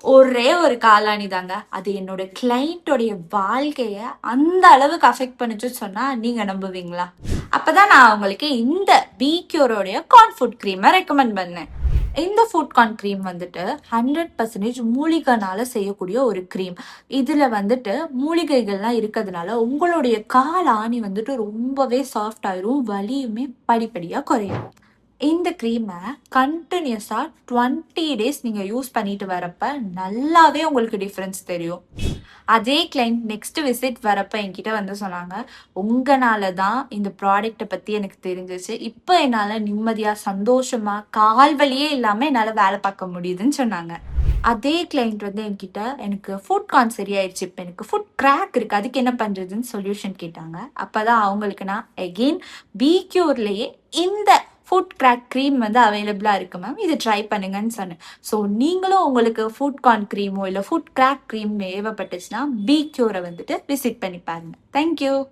ஒரே ஒரு காலாணி தாங்க. அது என்னோட கிளையண்ட்டோடைய வாழ்க்கைய அந்த அளவுக்கு அஃபெக்ட் பண்ணுச்சுன்னு சொன்னா நீங்க நம்புவீங்களா? அப்பதான் நான் உங்களுக்கு இந்த பிக்யூரோடைய கார்ன் ஃபுட் கிரீம ரெக்கமெண்ட் பண்ணேன். இந்த ஃபுட் கார்ன் கிரீம் வந்துட்டு 100% மூலிகைனால செய்யக்கூடிய ஒரு கிரீம். இதுல வந்துட்டு மூலிகைகள்லாம் இருக்கிறதுனால உங்களுடைய காலாணி வந்துட்டு ரொம்பவே சாஃப்ட் ஆயிரும். வலியுமே படிப்படியா குறையும். இந்த கிரீம கன்டினியூஸா 20 டேஸ் நீங்க யூஸ் பண்ணிட்டு வரப்ப நல்லாவே உங்களுக்கு டிஃபரன்ஸ் தெரியும். அதே கிளையண்ட் நெக்ஸ்ட் விசிட் வரப்ப என்கிட்ட வந்து சொன்னாங்க, "உங்கனால தான் இந்த ப்ராடக்ட்ட பத்தி எனக்கு தெரிஞ்சுச்சு. இப்ப என்னால நிம்மதியா, சந்தோஷமா, கால் வலியே இல்லாம என்னால வேலை பார்க்க முடியுதுன்னு" சொன்னாங்க. அதே கிளையண்ட் வந்து என்கிட்ட, "எனக்கு ஃபுட் கார்ன் சரியாயிருச்சு. இப்ப எனக்கு ஃபுட் கிராக் இருக்கு. அதுக்கு என்ன பண்றதுன்னு?" சொல்யூஷன் கேட்டாங்க. அப்பதான் அவங்களுக்கு நான் எகெயின் பிக்யூர்லயே இந்த ஃபுட் கிராக் கிரீம் வந்து அவைலபிளா இருக்கு மேம். இத ட்ரை பண்ணுங்கன்னு சொன்னேன். ஸோ நீங்களும் உங்களுக்கு ஃபுட் கார்ன் கிரீமோ, இல்ல ஃபுட் கிராக் கிரீம் தேவைப்பட்டுச்சுன்னா, பிக்யூர வந்துட்டு விசிட் பண்ணி பாருங்க. Thank you.